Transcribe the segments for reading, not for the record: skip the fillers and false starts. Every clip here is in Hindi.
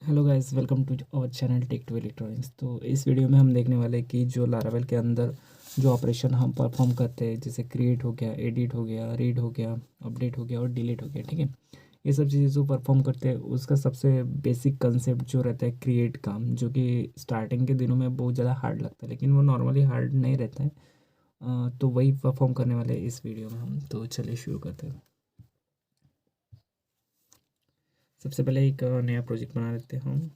Hello guys, welcome to our channel tech to electronics. तो इस वीडियो में हम देखने वाले कि जो लारावेल के अंदर जो ऑपरेशन हम परफॉर्म करते हैं, जैसे क्रिएट हो गया, एडिट हो गया, रीड हो गया, अपडेट हो गया और डिलीट हो गया, ठीक है। ये सब चीज़ें जो परफॉर्म करते हैं उसका सबसे बेसिक कंसेप्ट जो रहता है क्रिएट काम, जो कि स्टार्टिंग के दिनों में बहुत ज़्यादा हार्ड लगता है, लेकिन वो नॉर्मली हार्ड नहीं रहता है। तो वही परफॉर्म करने वाले हैं इस वीडियो में हम। तो चलिए शुरू करते हैं। सबसे पहले एक नया प्रोजेक्ट बना लेते हैं हम।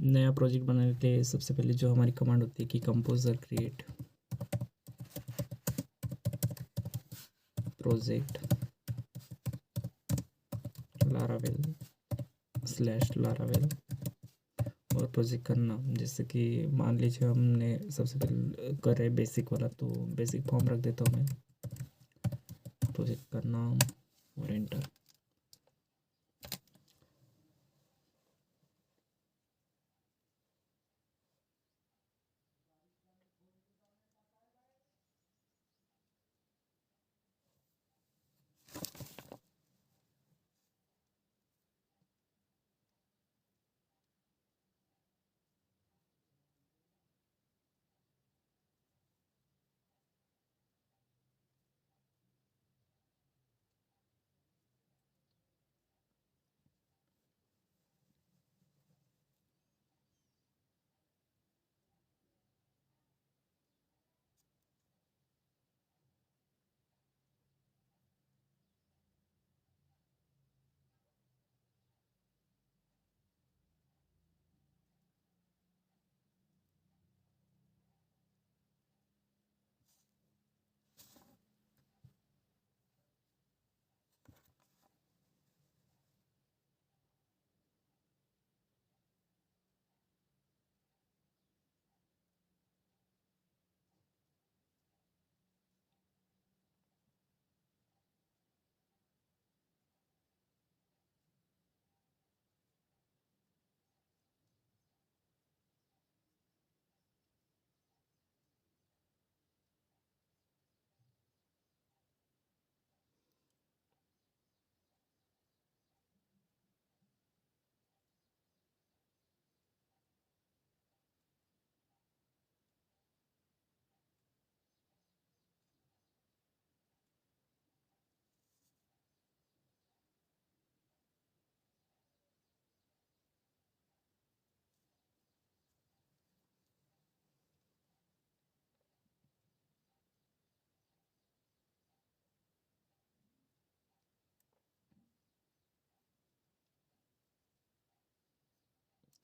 नया प्रोजेक्ट बनाने के लिए सबसे पहले जो हमारी कमांड होती है कि composer create project Laravel slash Laravel और प्रोजेक्ट का नाम, जैसे कि मान लीजिए हमने सबसे पहले कर रहे बेसिक वाला, तो बेसिक फॉर्म रख देता हूँ मैं, प्रोजेक्ट का नाम और एंटर।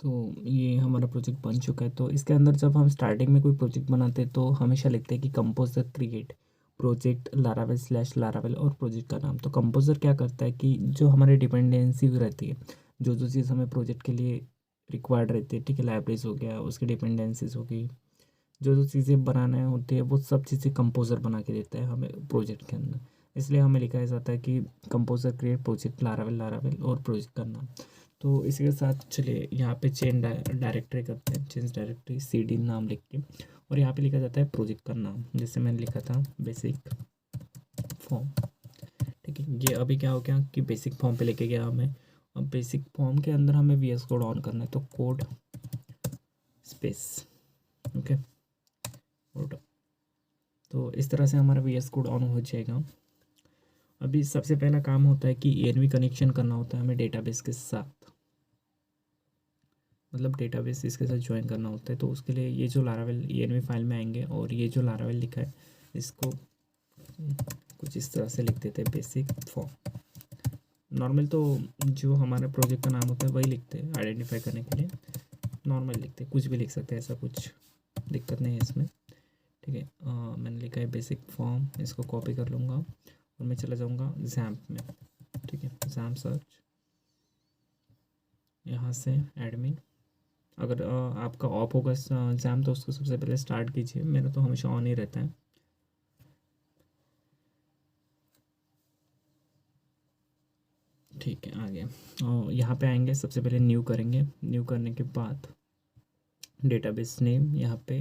तो ये हमारा प्रोजेक्ट बन चुका है। तो इसके अंदर जब हम स्टार्टिंग में कोई प्रोजेक्ट बनाते हैं तो हमेशा लिखते हैं कि composer create project Laravel slash Laravel और प्रोजेक्ट का नाम। तो कंपोजर क्या करता है कि जो हमारी डिपेंडेंसी रहती है, जो जो चीज़ हमें प्रोजेक्ट के लिए रिक्वायर्ड रहती है, ठीक है, लाइब्रेरीज हो गया, उसकी डिपेंडेंसीज हो गई, जो जो चीज़ें बनाना होती है वो सब चीज़ें कंपोजर बना के देता है हमें प्रोजेक्ट के अंदर। इसलिए हमें लिखा जाता है कि composer create project Laravel Laravel और प्रोजेक्ट का नाम। तो इसी के साथ चलिए यहाँ पे चेंज डायरेक्टरी करते हैं, चेंज डायरेक्टरी CD नाम लिख के, और यहाँ पे लिखा जाता है प्रोजेक्ट का नाम, जैसे मैंने लिखा था बेसिक फॉर्म। ठीक है, ये अभी क्या हो गया कि बेसिक फॉर्म पे लेके गया हमें। अब बेसिक फॉर्म के अंदर हमें VS कोड ऑन करना है, तो कोड स्पेस, ओके, और तो इस तरह से हमारा VS कोड ऑन हो जाएगा। अभी सबसे पहला काम होता है कि ENV कनेक्शन करना होता है हमें डेटाबेस के साथ, मतलब डेटाबेस इसके साथ ज्वाइन करना होता है। तो उसके लिए ये जो लारावेल ENV फाइल में आएंगे और ये जो लारावेल लिखा है इसको कुछ इस तरह से लिख देते हैं, बेसिक फॉर्म। नॉर्मल तो जो हमारे प्रोजेक्ट का नाम होता है वही लिखते हैं आइडेंटिफाई करने के लिए, नॉर्मल लिखते हैं, कुछ भी लिख सकते हैं, ऐसा कुछ दिक्कत नहीं है इसमें। ठीक है, मैंने लिखा है बेसिक फॉर्म, इसको कॉपी कर लूँगा और मैं चला जाऊँगा जैम्प में। ठीक है, जैम्प सर्च, यहाँ से एडमिन। अगर आपका ऑफ होगा जैम तो उसको सबसे पहले स्टार्ट कीजिए, मेरा तो हमेशा ऑन ही रहता है। ठीक है, आ गया। और यहाँ पे आएंगे, सबसे पहले न्यू करेंगे। न्यू करने के बाद डेटाबेस नेम यहाँ पे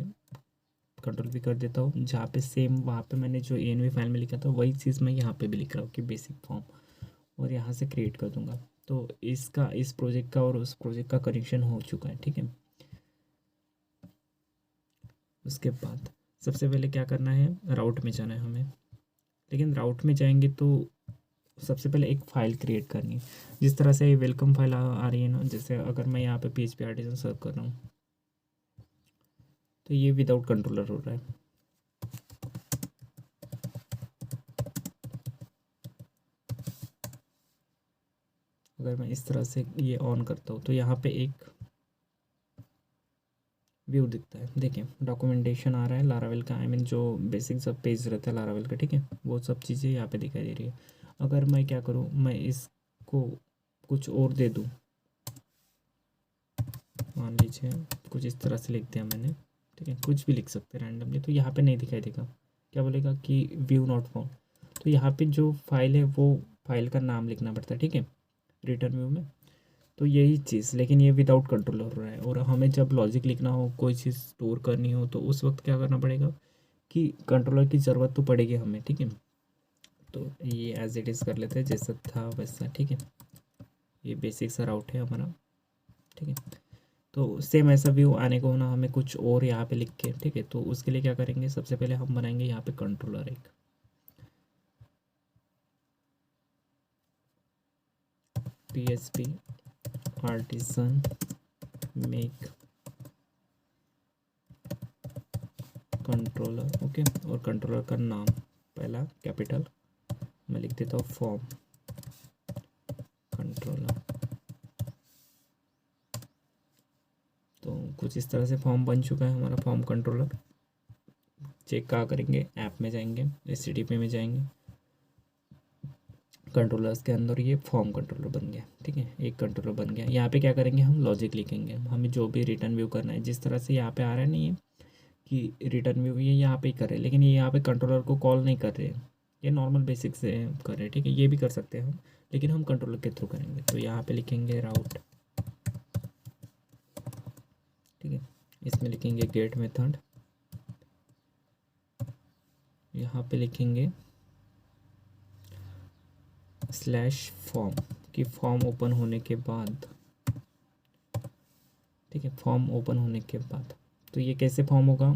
कंट्रोल भी कर देता हूँ। जहाँ पे सेम वहाँ पे मैंने जो ANV फाइल में लिखा था वही चीज़ मैं यहाँ पे भी लिख रहा हूँ कि बेसिक फॉर्म, और यहाँ से क्रिएट कर दूँगा। तो इसका, इस प्रोजेक्ट का और उस प्रोजेक्ट का कनेक्शन हो चुका है, ठीक है। उसके बाद सबसे पहले क्या करना है, राउट में जाना है हमें। लेकिन राउट में जाएंगे तो सबसे पहले एक फ़ाइल क्रिएट करनी है। जिस तरह से वेलकम फाइल आ रही है ना, जैसे अगर मैं यहाँ पे PHP आर्टिसन सर्व कर रहा हूँ तो ये विदाउट कंट्रोलर हो रहा है। अगर मैं इस तरह से ये ऑन करता हूँ तो यहाँ पे एक व्यू दिखता है। देखिए डॉक्यूमेंटेशन आ रहा है लारावेल का, आई मीन जो बेसिक सब पेज रहता है लारावेल का, ठीक है, वो सब चीज़ें यहाँ पे दिखाई दे रही है। अगर मैं क्या करूँ, मैं इसको कुछ और दे दूँ, मान लीजिए कुछ इस तरह से लिख दिया मैंने, ठीक है, कुछ भी लिख सकते हैं रैंडमली, तो यहाँ पे नहीं दिखाई देगा। क्या बोलेगा कि व्यू नॉट फाउंड। तो यहाँ पे जो फाइल है वो फाइल का नाम लिखना पड़ता है, ठीक है, रिटर्न व्यू में। तो यही चीज़, लेकिन ये विदाउट कंट्रोलर हो रहा है। और हमें जब लॉजिक लिखना हो, कोई चीज़ स्टोर करनी हो, तो उस वक्त क्या करना पड़ेगा कि कंट्रोलर की ज़रूरत तो पड़ेगी हमें, ठीक है। तो ये एज इट इज़ कर लेते हैं जैसा था वैसा, ठीक है। ये बेसिक सा राउट है हमारा, ठीक है। तो सेम ऐसा व्यू आने को होना, हमें कुछ और यहाँ पे लिख के, ठीक है। तो उसके लिए क्या करेंगे, सबसे पहले हम बनाएंगे यहाँ पे कंट्रोलर एक PHP artisan make controller, okay. और कंट्रोलर का नाम पहला कैपिटल मैं लिख देता हूँ, फॉर्म कंट्रोलर। तो कुछ इस तरह से फॉर्म बन चुका है हमारा फॉर्म कंट्रोलर। चेक कहाँ करेंगे, ऐप में जाएंगे, HTTP में जाएंगे, कंट्रोलर्स के अंदर ये फॉर्म कंट्रोलर बन गया, ठीक है, एक कंट्रोलर बन गया। यहाँ पे क्या करेंगे, हम लॉजिक लिखेंगे, हमें जो भी रिटर्न व्यू करना है। जिस तरह से यहाँ पे आ रहा है नहीं है कि रिटर्न व्यू ये यहाँ पे ही कर रहे हैं, लेकिन ये यहाँ पे कंट्रोलर को कॉल नहीं कर रहे हैं, ये नॉर्मल बेसिक से कर रहे हैं, ठीक है। ये भी कर सकते हैं हम, लेकिन हम कंट्रोलर के थ्रू करेंगे। तो यहाँ पे लिखेंगे राउट, ठीक है। इसमें लिखेंगे गेट मेथड, यहाँ पे लिखेंगे स्लैश फॉर्म, कि फॉर्म ओपन होने के बाद, ठीक है, फॉर्म ओपन होने के बाद। तो ये कैसे फॉर्म होगा,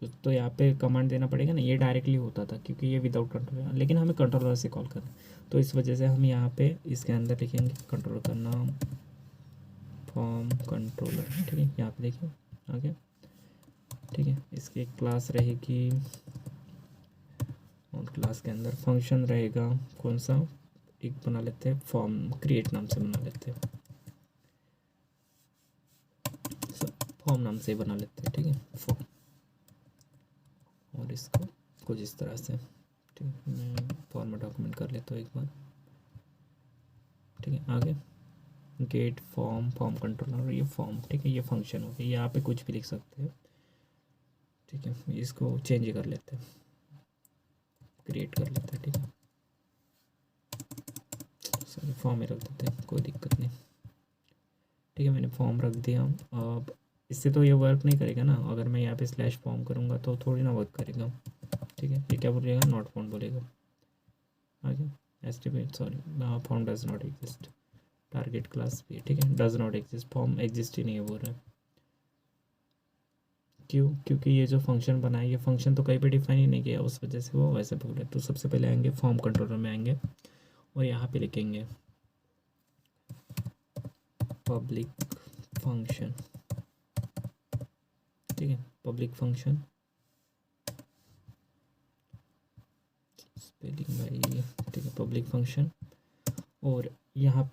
कुछ तो यहाँ पे कमांड देना पड़ेगा ना, ये डायरेक्टली होता था क्योंकि ये विदाउट कंट्रोलर, लेकिन हमें कंट्रोलर से कॉल करना। तो इस वजह से हम यहाँ पे इसके अंदर लिखेंगे कंट्रोलर का नाम फॉर्म कंट्रोलर, ठीक है। यहाँ पे देखिए आ गया, ठीक है। इसकी एक क्लास रहेगी और क्लास के अंदर फंक्शन रहेगा, कौन सा, एक बना लेते हैं फॉर्म क्रिएट नाम से बना लेते हैं, फॉर्म नाम से बना लेते हैं, ठीक है, फॉर्म। और इसको कुछ इस तरह से, ठीक है, मैं फॉर्मेट डॉक्यूमेंट कर लेता हूँ एक बार, ठीक है। आगे गेट फॉर्म फॉर्म कंट्रोलर, ये फॉर्म, ठीक है, ये फंक्शन हो गया। यहाँ पे कुछ भी लिख सकते हैं, ठीक है। इसको चेंज कर लेते हैं, क्रिएट कर लेते हैं, ठीक है। सॉरी, फॉर्म में रख देते हैं, कोई दिक्कत नहीं, ठीक है। मैंने फॉर्म रख दिया। अब इससे तो ये वर्क नहीं करेगा ना, अगर मैं यहाँ पे स्लैश फॉर्म करूँगा तो थोड़ी ना वर्क करेगा, ठीक है। ये क्या बोलेगा, नॉट फाउंड बोलेगा, आगे estimate, sorry, form does not exist, target class भी, ठीक है, does not exist, form exist ही नहीं है बोल रहा है। क्यों, क्योंकि ये जो फंक्शन बना है, ये फंक्शन तो कहीं पे डिफाइन ही नहीं किया, उस वजह से वो वैसे बोल रहे हैं। तो सबसे पहले आएंगे फॉर्म कंट्रोलर में आएंगे और यहाँ पे लिखेंगे पब्लिक फंक्शन, ठीक है, पब्लिक फंक्शन, स्पेलिंग भाई, ठीक है, पब्लिक फंक्शन। और यहाँ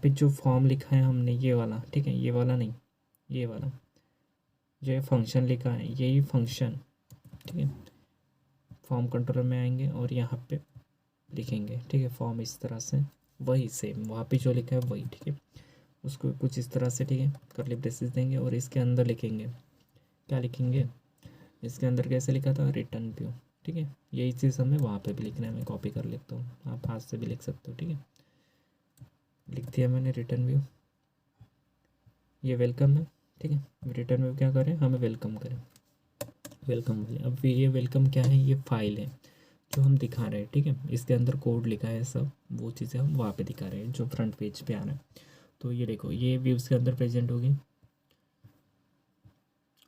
पे जो फॉर्म लिखा है हमने ये वाला, ठीक है, ये वाला नहीं, ये वाला जो है फंक्शन लिखा है, यही फंक्शन, ठीक है, फॉर्म कंट्रोलर में आएंगे और यहाँ पे लिखेंगे, ठीक है, फॉर्म इस तरह से, वही सेम वहाँ पे जो लिखा है वही, ठीक है। उसको कुछ इस तरह से, ठीक है, करली ब्रेसेस देंगे और इसके अंदर लिखेंगे, क्या लिखेंगे, इसके अंदर कैसे लिखा था, रिटर्न व्यू, ठीक है। यही चीज़ हमें वहाँ पे भी लिखना है, मैं कॉपी कर लेता हूँ, आप हाथ से भी लिख सकते हो, ठीक है। लिख दिया मैंने रिटर्न व्यू, ये वेलकम है, ठीक है। रिटर्न व्यू क्या करें, हमें वेलकम करें, वेलकम वाले। अब ये वेलकम क्या है, ये फाइल है जो हम दिखा रहे हैं, ठीक है। इसके अंदर कोड लिखा है सब, वो चीज़ें हम वहाँ पे दिखा रहे हैं जो फ्रंट पेज पे आ रहा है। तो ये देखो, ये व्यूज़ के अंदर प्रेजेंट होगी,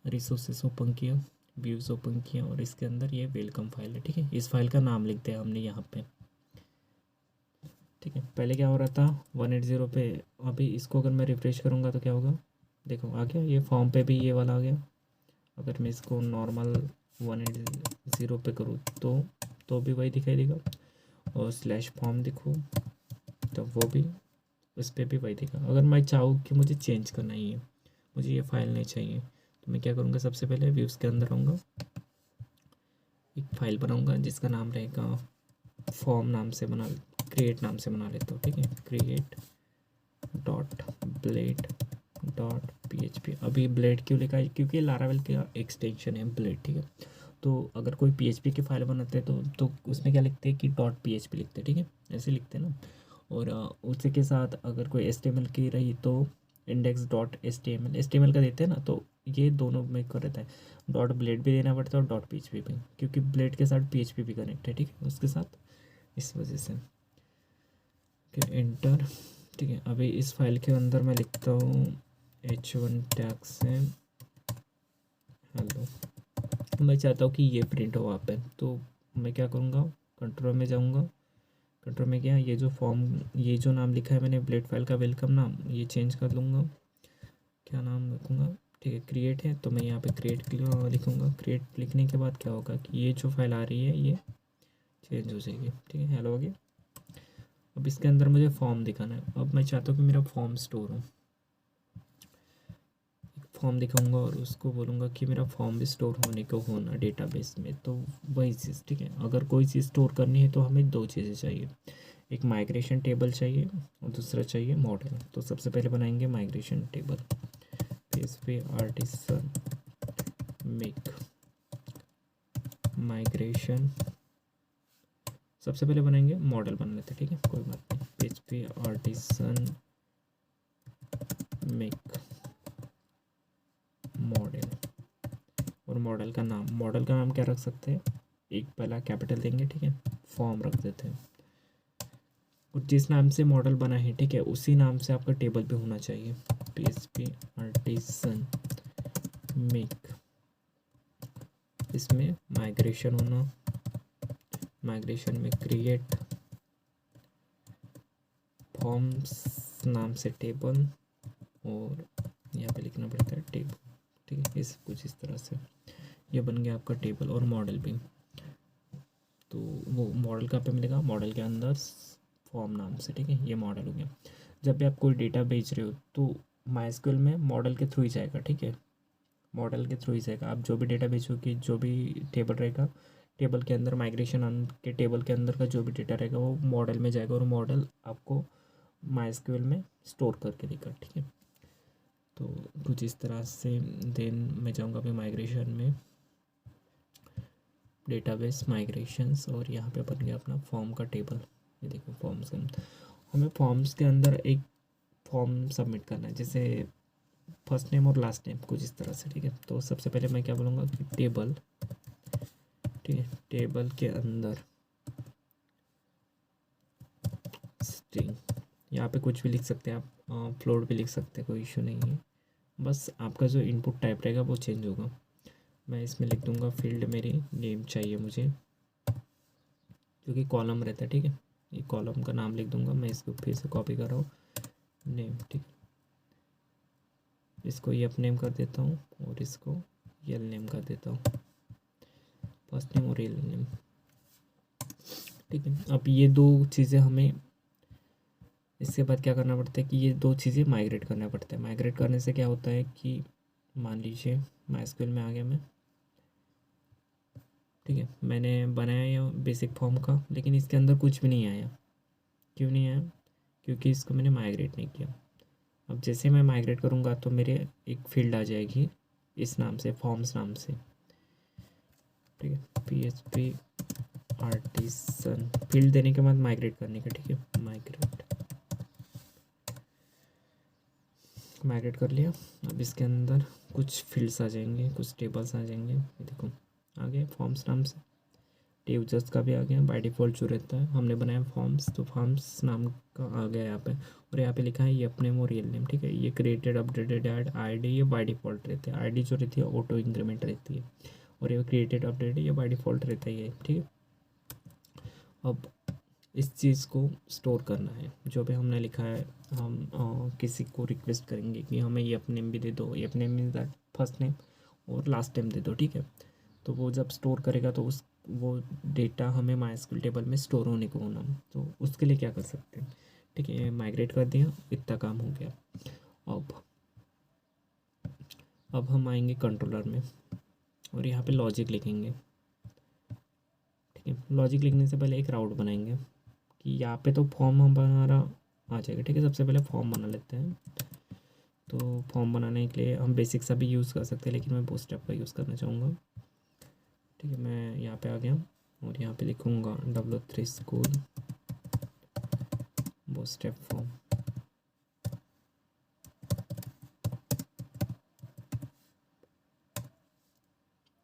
रिसोर्सेस ओपन किया, व्यूज़ ओपन किया, और इसके अंदर ये वेलकम फाइल है, ठीक है। इस फाइल का नाम लिख दिया हमने यहाँ पे, ठीक है। पहले क्या हो रहा था 180 पे, अभी इसको अगर मैं रिफ्रेश करूँगा तो क्या होगा, देखो आ गया, ये फॉर्म पे भी ये वाला आ गया। अगर मैं इसको नॉर्मल 180 पे करूँ तो भी वही दिखाई देगा, और स्लैश फॉर्म दिखो तो वो भी, उस पर भी वही दिखा। अगर मैं चाहूँ कि मुझे चेंज करना ही है, मुझे ये फाइल नहीं चाहिए, तो मैं क्या करूँगा, सबसे पहले व्यूज़ के अंदर आऊँगा, एक फ़ाइल बनाऊँगा जिसका नाम रहेगा फॉर्म नाम से बना, क्रिएट नाम से बना लेता हूँ, ठीक है। Create dot blade dot PHP। अभी ब्लेड क्यों लिखा है, क्योंकि लारावेल का एक्सटेंशन है ब्लेड, ठीक है। तो अगर कोई PHP की फाइल बनाते हैं तो उसमें क्या लिखते हैं कि डॉट PHP लिखते हैं, ठीक है, ऐसे लिखते हैं ना। और उसी के साथ अगर कोई HTML की रही तो इंडेक्स डॉट HTML का देते हैं ना, तो ये दोनों में कर रहता है। डॉट ब्लेड भी देना पड़ता है और डॉट PHP भी, क्योंकि ब्लेड के साथ PHP भी कनेक्ट है, ठीक है, उसके साथ, इस वजह से। एंटर, ठीक है। अभी इस फाइल के अंदर मैं लिखता हूँ H1 टैग से हेलो। मैं चाहता हूँ कि ये प्रिंट हो वहाँ पे, तो मैं क्या करूँगा, कंट्रोल में जाऊँगा, कंट्रोल में क्या, ये जो फॉर्म, ये जो नाम लिखा है मैंने ब्लेड फाइल का वेलकम नाम, ये चेंज कर लूँगा, क्या नाम रखूँगा, ठीक है, क्रिएट है, तो मैं यहाँ पे क्रिएट लिखूँगा। क्रिएट लिखने के बाद क्या होगा कि ये जो फाइल आ रही है ये चेंज हो जाएगी, ठीक है, हेलो हो गया। अब इसके अंदर मुझे फॉर्म दिखाना है। अब मैं चाहता हूँ कि मेरा फॉर्म स्टोर हो, फॉर्म दिखाऊंगा और उसको बोलूँगा कि मेरा फॉर्म भी स्टोर होने को होना डेटाबेस में, तो वही चीज़, ठीक है। अगर कोई चीज़ स्टोर करनी है तो हमें दो चीज़ें चाहिए, एक माइग्रेशन टेबल चाहिए और दूसरा चाहिए मॉडल। तो सबसे पहले बनाएंगे migration table, PHP artisan make migration, सबसे पहले बनाएंगे मॉडल बना लेते, ठीक है, कोई बात नहीं। PHP आर्टिसन मेक मॉडल, और मॉडल का नाम क्या रख सकते हैं, एक पहला कैपिटल देंगे, ठीक है, फॉर्म रख देते हैं। और जिस नाम से मॉडल बना है, ठीक है, उसी नाम से आपका टेबल पे होना चाहिए। PHP आर्टिसन मेक, इसमें माइग्रेशन होना, माइग्रेशन में क्रिएट फॉर्म्स नाम से टेबल, और यहाँ पे लिखना पड़ता है टेबल, ठीक है, इस कुछ इस तरह से ये बन गया आपका टेबल। और मॉडल भी, तो वो मॉडल कहाँ पे मिलेगा, मॉडल के अंदर फॉर्म नाम से, ठीक है, ये मॉडल हो गया। जब भी आप कोई डेटा बेच रहे हो तो MySQL में मॉडल के थ्रू ही जाएगा, ठीक है, मॉडल के थ्रू ही जाएगा। आप जो भी डेटा बेचोगे, जो भी टेबल रहेगा, टेबल के अंदर माइग्रेशन के टेबल के अंदर का जो भी डेटा रहेगा वो मॉडल में जाएगा, और मॉडल आपको MySQL में स्टोर करके देगा, ठीक है। तो कुछ इस तरह से देन मैं जाऊँगा अभी माइग्रेशन में, डेटाबेस माइग्रेशंस, और यहाँ पे बन गया अपना फॉर्म का टेबल। ये देखो फॉर्म्स के अंदर, हमें फॉर्म्स के अंदर एक फॉर्म सबमिट करना है, जैसे फर्स्ट नेम और लास्ट नेम, कुछ इस तरह से, ठीक है। तो सबसे पहले मैं क्या बोलूँगा कि टेबल, ठीक है, टेबल के अंदर स्ट्रिंग, यहाँ पे कुछ भी लिख सकते हैं आप, फ्लोट भी लिख सकते हैं, कोई इशू नहीं है, बस आपका जो इनपुट टाइप रहेगा वो चेंज होगा। मैं इसमें लिख दूँगा फील्ड मेरी नेम चाहिए मुझे, क्योंकि कॉलम रहता है, ठीक है, ये कॉलम का नाम लिख दूँगा। मैं इसको फिर से कॉपी कर रहा हूँ, नेम, ठीक, इसको एफ नेम कर देता हूँ और इसको यल नेम कर देता हूँ, फर्स्ट नेम और यल नेम, ठीक है। अब ये दो चीज़ें हमें, इसके बाद क्या करना पड़ता है कि ये दो चीज़ें माइग्रेट करना पड़ता है। माइग्रेट करने से क्या होता है कि मान लीजिए MySQL में आ गया मैं, ठीक है, मैंने बनाया ये बेसिक फॉर्म का, लेकिन इसके अंदर कुछ भी नहीं आया। क्यों नहीं आया, क्योंकि इसको मैंने माइग्रेट नहीं किया। अब जैसे मैं माइग्रेट करूँगा तो मेरे एक फील्ड आ जाएगी इस नाम से, फॉर्म्स नाम से, ठीक है, PHP आर्टिसन, फील्ड देने के बाद माइग्रेट करने का, ठीक है, माइग्रेट, माइग्रेट कर लिया। अब इसके अंदर कुछ फील्ड्स आ जाएंगे, कुछ टेबल्स आ जाएंगे। ये देखो आ गया फॉर्म्स नाम से, यूजर्स का भी आ गया। बाय डिफ़ॉल्ट जो रहता है हमने बनाया फॉर्म्स, तो फॉर्म्स नाम का आ गया यहाँ पे। और यहाँ पे लिखा है ये अपने नेम और रियल नेम, ठीक है। ये क्रिएटेड, अपडेटेड, ऐड, आईडी ये बाय डिफ़ॉल्ट रहते हैं। आईडी जो रहती है ऑटो इंक्रीमेंट रहती है, और ये क्रिएटेड अपडेट ये बाय डिफ़ॉल्ट रहता है ये, ठीक है। अब इस चीज़ को स्टोर करना है जो भी हमने लिखा है। हम किसी को रिक्वेस्ट करेंगे कि हमें ये अपने नेम भी दे दो, ये अपने मीन्स दैट फर्स्ट नेम और लास्ट नेम दे दो, ठीक है। तो वो जब स्टोर करेगा तो उस वो डेटा हमें माइस्क्यूएल टेबल में स्टोर होने को होना, तो उसके लिए क्या कर सकते हैं, ठीक है। माइग्रेट कर दिया, इतना काम हो गया। अब हम आएंगे कंट्रोलर में और यहाँ पे लॉजिक लिखेंगे, ठीक है। लॉजिक लिखने से पहले एक राउट बनाएंगे कि यहाँ पे तो फॉर्म हमारा आ जाएगा, ठीक है। सबसे पहले फॉर्म बना लेते हैं। तो फॉर्म बनाने के लिए हम बेसिक सा भी यूज़ कर सकते हैं, लेकिन मैं बूटस्ट्रैप का यूज़ करना चाहूँगा, ठीक है। मैं यहाँ पे आ गया और यहाँ पे लिखूँगा W3 स्कूल बूटस्ट्रैप फॉर्म,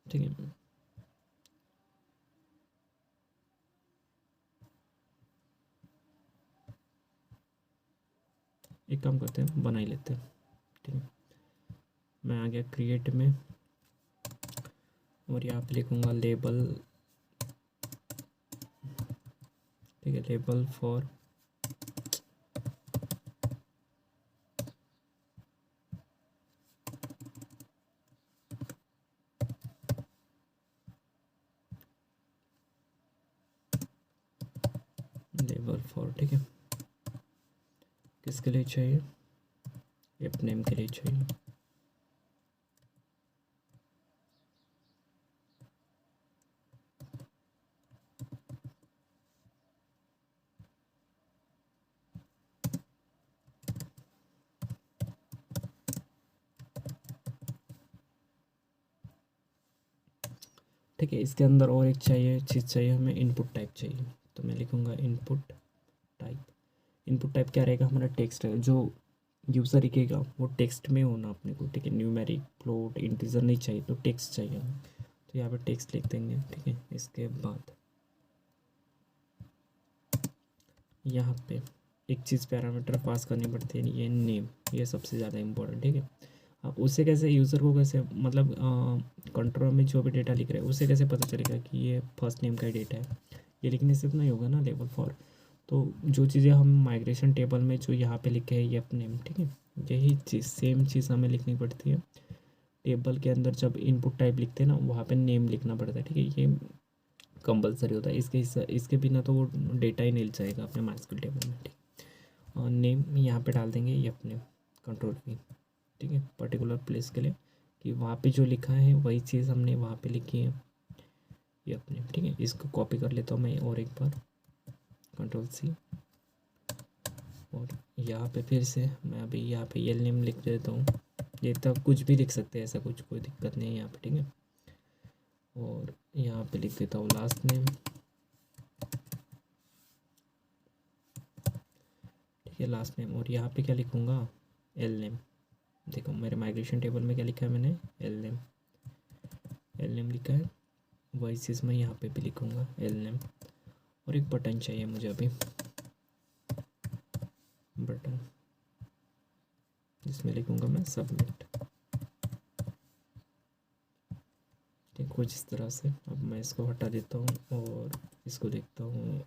ठीक है। एक काम करते हैं, बना ही लेते हैं, ठीक है। मैं आ गया क्रिएट में और यहाँ पे लिखूँगा लेबल, ठीक है। लेबल फॉर ठीक है। किसके लिए चाहिए, एप नेम के लिए चाहिए। ठीक है, इसके अंदर और एक चीज़ चाहिए हमें, इनपुट टाइप चाहिए। तो मैं लिखूँगा इनपुट टाइप। इनपुट टाइप क्या रहेगा, हमारा टेक्स्ट है, जो यूज़र लिखेगा वो टेक्स्ट में होना अपने को, ठीक है। न्यूमेरिक, फ्लोट, इंटीजर नहीं चाहिए, तो टेक्स्ट चाहिए हमें। तो यहाँ पे टेक्स्ट लिख देंगे, ठीक है। इसके बाद यहाँ पे एक चीज़ पैरामीटर पास करनी पड़ती है, ये नेम, ये सबसे ज़्यादा इम्पोर्टेंट, ठीक है। अब उससे कैसे यूज़र को कैसे मतलब कंट्रोल में जो भी डेटा लिख रहे हैं उससे कैसे पता चलेगा कि ये फर्स्ट नेम का ही डेटा है। ये लिखने से तो नहीं होगा ना, लेवल फॉर। तो जो चीज़ें हम माइग्रेशन टेबल में जो यहाँ पे लिखे हैं ये अपने नेम, ठीक है। यही चीज़ सेम चीज़ हमें लिखनी पड़ती है टेबल के अंदर। जब इनपुट टाइप लिखते हैं ना वहाँ पे नेम लिखना पड़ता है, ठीक है। ये कंपलसरी होता है, इसके बिना तो वो डेटा ही नहीं जाएगा अपने माइस्क्यूएल टेबल में, ठीक। और नेम यहाँ पे डाल देंगे ये अपने कंट्रोल V, ठीक है। पर्टिकुलर प्लेस के लिए कि वहाँ पे जो लिखा है वही चीज़ हमने वहाँ पे लिखी है, ये अपने, ठीक है। इसको कॉपी कर लेता हूँ मैं और एक बार, कंट्रोल C, और यहाँ पे फिर से मैं अभी यहाँ पे ये नेम लिख देता हूँ। ये तब कुछ भी लिख सकते हैं, ऐसा कुछ कोई दिक्कत नहीं है यहाँ पे, ठीक है। और यहाँ पे लिख देता हूँ लास्ट नेम, ठीक है, लास्ट नेम। और यहाँ पे क्या लिखूँगा, एल नेम। देखो मेरे माइग्रेशन टेबल में क्या लिखा है मैंने, एल नेम लिखा है। वही चीज़ मैं यहाँ पे भी लिखूँगा, एल नेम। और एक बटन चाहिए मुझे अभी, बटन, जिसमें लिखूँगा मैं सबमिट, ठीक, कुछ इस तरह से। अब मैं इसको हटा देता हूँ और इसको देखता हूँ,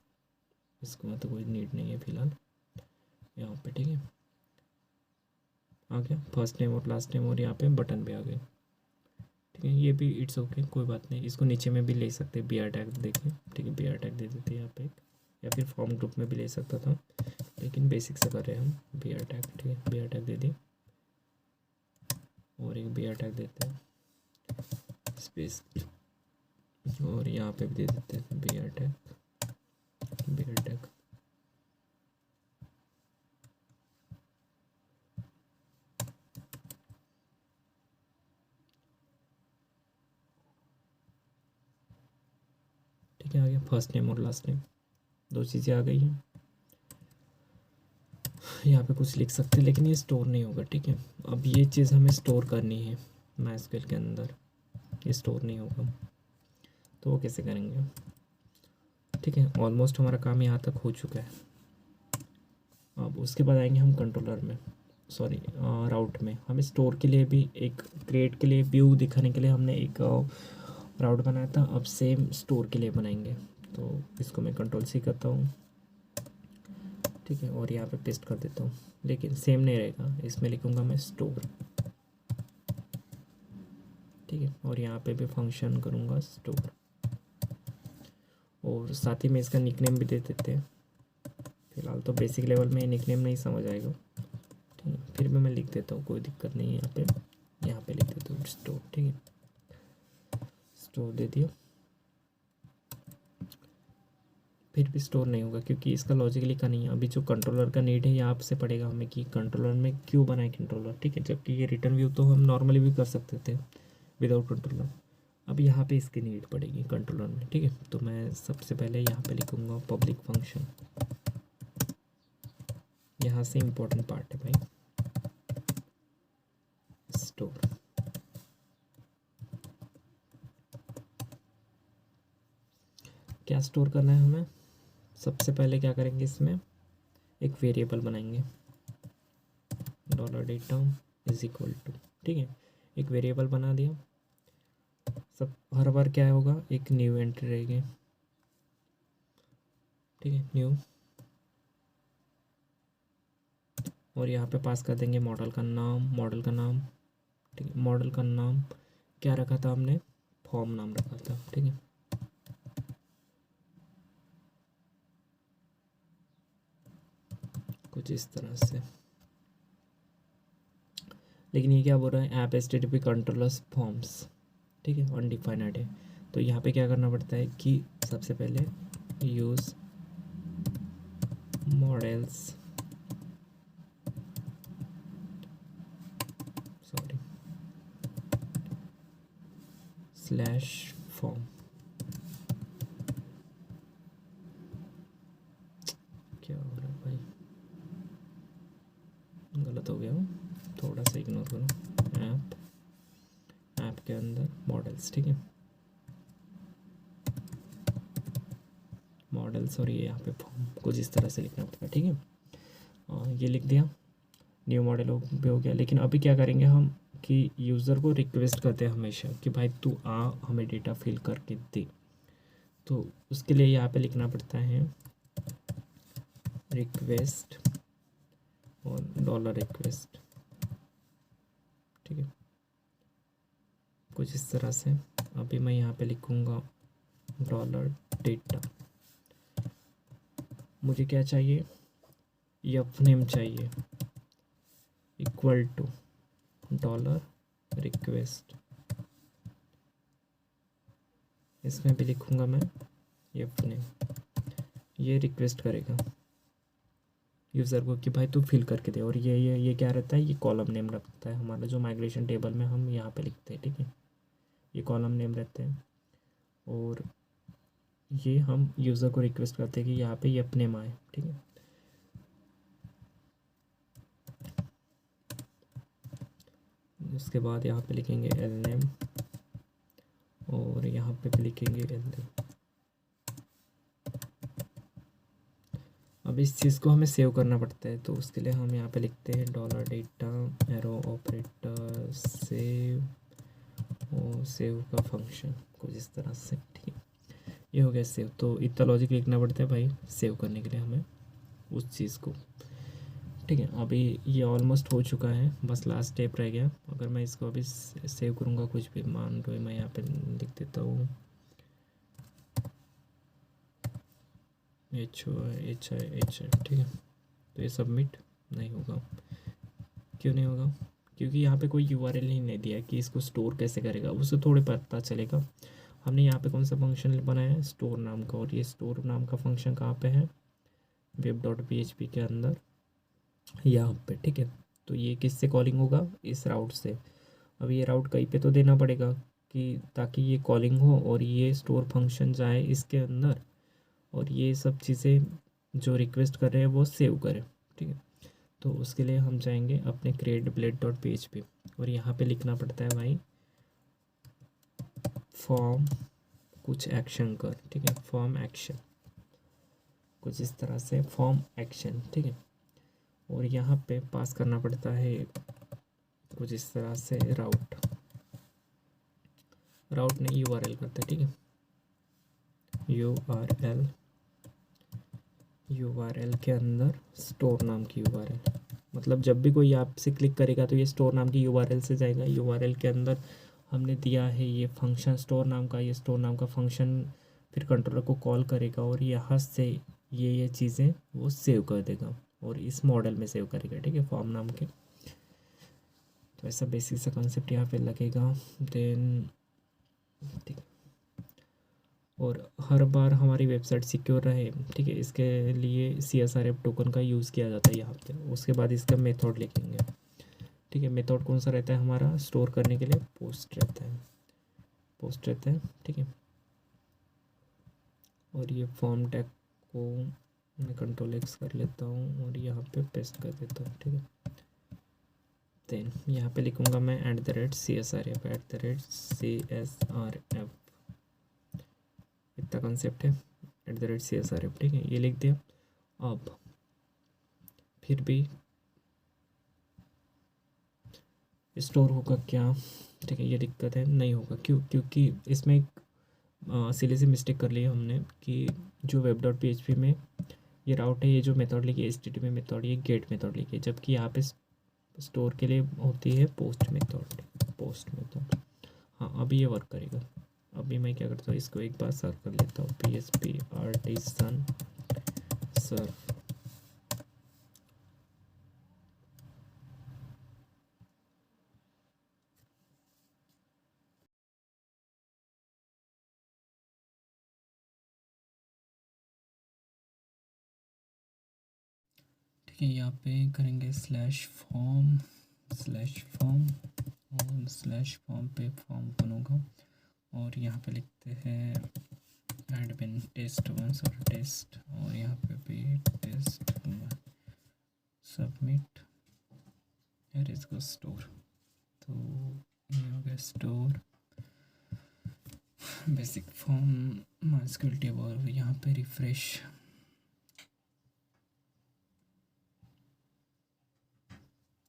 इसको मतलब कोई नीड नहीं है फ़िलहाल यहाँ पे, ठीक है। आ गया फर्स्ट नेम और लास्ट नेम, और यहाँ पे बटन भी आ गए, ठीक है। ये भी इट्स ओके, कोई बात नहीं। इसको नीचे में भी ले सकते हैं, BR टैग देखें, ठीक है। BR टैग दे देते हैं यहाँ पे, या फिर फॉर्म ग्रुप में भी ले सकता था, लेकिन बेसिक से कर रहे हैं हम। BR टैग, ठीक है, BR टैग दे दिए। और एक BR टैग देते हैं स्पेस, और यहाँ पे भी दे देते हैं BR टैग। ठीक है, आ गया फर्स्ट नेम और लास्ट नेम, दो चीज़ें आ गई हैं। यहाँ पे कुछ लिख सकते हैं, लेकिन ये स्टोर नहीं होगा, ठीक है। अब ये चीज़ हमें स्टोर करनी है MySQL के अंदर, ये स्टोर नहीं होगा, तो वो कैसे करेंगे, ठीक है। ऑलमोस्ट हमारा काम यहाँ तक हो चुका है। अब उसके बाद आएंगे हम कंट्रोलर में, सॉरी राउट में। हमें स्टोर के लिए भी एक, क्रिएट के लिए व्यू दिखाने के लिए हमने एक राउट बनाया था, अब सेम स्टोर के लिए बनाएंगे। तो इसको मैं कंट्रोल C करता हूँ, ठीक है, और यहाँ पे पेस्ट कर देता हूँ, लेकिन सेम नहीं रहेगा, इसमें लिखूँगा मैं स्टोर, ठीक है, और यहाँ पे भी फंक्शन करूँगा स्टोर, और साथ ही में इसका निकनेम भी दे देते हैं। फिलहाल तो बेसिक लेवल में निकनेम नहीं समझ आएगा, ठीक है, फिर भी मैं लिख देता हूँ, कोई दिक्कत नहीं है। यहाँ पे लिख देता हूँ स्टोर, ठीक है, स्टोर दे दिया। फिर भी स्टोर नहीं होगा क्योंकि इसका लॉजिकली का नहीं है। अभी जो कंट्रोलर का नीड है, यहाँ आपसे पड़ेगा हमें कि कंट्रोलर में क्यों बनाए कंट्रोलर, ठीक है, जबकि ये रिटर्न व्यू तो हम नॉर्मली भी कर सकते थे विदाउट कंट्रोलर। अब यहाँ पे इसकी नीड पड़ेगी कंट्रोलर में, ठीक है। तो मैं सबसे पहले यहाँ पे लिखूँगा पब्लिक फंक्शन, यहाँ से इम्पोर्टेंट पार्ट है भाई, स्टोर। क्या स्टोर करना है हमें, सबसे पहले क्या करेंगे, इसमें एक वेरिएबल बनाएंगे, $data इज इक्वल टू, ठीक है, एक वेरिएबल बना दिया। सब हर बार क्या होगा, एक न्यू एंट्री रहेगी, ठीक है, न्यू, और यहाँ पे पास कर देंगे मॉडल का नाम, ठीक है। मॉडल का नाम क्या रखा था हमने, फॉर्म नाम रखा था, ठीक है। कुछ इस तरह से, लेकिन ये क्या बोल रहा है, ऐप HTTP कंट्रोलर्स फॉर्म्स, ठीक है, अनडिफाइंड है। तो यहाँ पे क्या करना पड़ता है कि सबसे पहले use models, sorry, slash form, क्या हो रहा है भाई, गलत हो गया, थोड़ा सा इग्नोर करो। ऐप के अंदर मॉडल्स, ठीक है, मॉडल्स, और ये यहाँ पे फॉर्म, कुछ इस तरह से लिखना पड़ता है, ठीक है। ये लिख दिया, न्यू मॉडल भी हो गया। लेकिन अभी क्या करेंगे हम कि यूज़र को रिक्वेस्ट करते हैं हमेशा कि भाई तू आ, हमें डेटा फिल करके दे। तो उसके लिए यहाँ पे लिखना पड़ता है रिक्वेस्ट और $request, ठीक है, कुछ इस तरह से। अभी मैं यहाँ पे लिखूँगा $data, मुझे क्या चाहिए, नेम चाहिए, इक्वल टू $request, इसमें भी लिखूँगा मैं नेम, ये रिक्वेस्ट करेगा यूज़र को कि भाई तू फिल करके दे। और ये क्या रहता है, ये कॉलम नेम रखता है हमारा, जो माइग्रेशन टेबल में हम यहाँ पे लिखते हैं, ठीक है, ये कॉलम नेम रहते हैं। और ये हम यूज़र को रिक्वेस्ट करते हैं कि यहाँ पे ये नेम आए, ठीक है। उसके बाद यहाँ पे लिखेंगे lname, और यहाँ पे भी लिखेंगे lname। अब इस चीज़ को हमें सेव करना पड़ता है, तो उसके लिए हम यहाँ पे लिखते हैं $data एरो ऑपरेटर सेव, और सेव का फंक्शन कुछ इस तरह से, ठीक है। ये हो गया सेव। तो इतना लॉजिक लिखना पड़ता है भाई सेव करने के लिए हमें उस चीज़ को, ठीक है। अभी ये ऑलमोस्ट हो चुका है, बस लास्ट स्टेप रह गया। अगर मैं इसको अभी सेव करूँगा, कुछ भी मान लो मैं यहाँ पे लिख देता हूँ HI, ठीक है। तो ये सबमिट नहीं होगा, क्यों नहीं होगा, क्योंकि यहाँ पे कोई URL ही नहीं दिया है कि इसको स्टोर कैसे करेगा, उससे थोड़े पता चलेगा। हमने यहाँ पे कौन सा फंक्शन बनाया है, स्टोर नाम का, और ये स्टोर नाम का फंक्शन कहाँ पे है, web.php के अंदर यहाँ पे, ठीक है। तो ये किससे कॉलिंग होगा, इस राउट से। अब ये राउट कहीं पे तो देना पड़ेगा कि ताकि ये कॉलिंग हो और ये स्टोर फंक्शन जाए इसके अंदर, और ये सब चीज़ें जो रिक्वेस्ट कर रहे हैं वो सेव करें, ठीक है। तो उसके लिए हम जाएंगे अपने क्रिएट ब्लेड डॉट पेज पे और यहाँ पे लिखना पड़ता है भाई फॉर्म कुछ एक्शन कर, ठीक है, फॉर्म एक्शन, कुछ इस तरह से फॉर्म एक्शन, ठीक है। और यहाँ पे पास करना पड़ता है कुछ इस तरह से राउट, राउट नहीं यूआरएल करता है, ठीक है, यूआरएल, यूआरएल के अंदर स्टोर नाम की यूआरएल, मतलब जब भी कोई आपसे क्लिक करेगा तो ये स्टोर नाम की यूआरएल से जाएगा। यूआरएल के अंदर हमने दिया है ये फंक्शन स्टोर नाम का, ये स्टोर नाम का फंक्शन फिर कंट्रोलर को कॉल करेगा और यहाँ से ये चीज़ें वो सेव कर देगा और इस मॉडल में सेव करेगा, ठीक है, फॉर्म नाम के। तो ऐसा बेसिक सा कॉन्सेप्ट यहाँ पे लगेगा। देन ठीक, और हर बार हमारी वेबसाइट सिक्योर रहे, ठीक है, इसके लिए CSRF टोकन का यूज़ किया जाता है यहाँ पे। उसके बाद इसका मेथड लिखेंगे, ठीक है। मेथड कौन सा रहता है हमारा स्टोर करने के लिए? पोस्ट रहता है, पोस्ट रहता है, ठीक है। और ये फॉर्म टैग को मैं Ctrl+X कर लेता हूँ और यहाँ पे पेस्ट कर देता हूँ, ठीक है। देन यहाँ पे लिखूँगा मैं @CSRF, @CSRF, इतना कंसेप्ट है, @CSRF, ठीक है, ये लिख दिया। अब फिर भी स्टोर होगा क्या? ठीक है, ये दिक्कत है, नहीं होगा। क्यों? क्योंकि इसमें एक सिले से मिस्टेक कर ली हमने कि जो web.php में ये राउट है, ये जो मेथड लिखी है HTTP मेथड, ये गेट मेथड लिखी है, जबकि यहाँ पे स्टोर के लिए होती है पोस्ट मेथड, पोस्ट मेथड। हाँ, अभी ये वर्क करेगा। अभी मैं क्या करता हूँ, इसको एक बार सर्व कर लेता हूँ, PHP आर्टिसन सर्व। ठीक है, यहाँ पे करेंगे /फॉर्म और /फॉर्म पे फॉर्म बनूंगा और यहाँ पे लिखते हैं एडमिन test1 और टेस्ट और यहाँ पे भी टेस्ट, सबमिट, यार इसको स्टोर, तो ये हो गया store basic form MySQL table. यहाँ पे रिफ्रेश,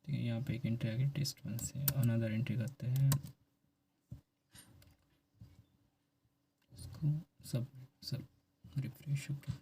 ठीक है, यहाँ पे एक एंट्री आ गई test1 से, अनदर एंट्री करते हैं, इसको सब रिफ्रेश हो गया।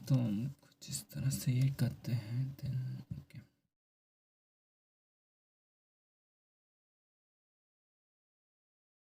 तो हम कुछ इस तरह से ये करते हैं। देन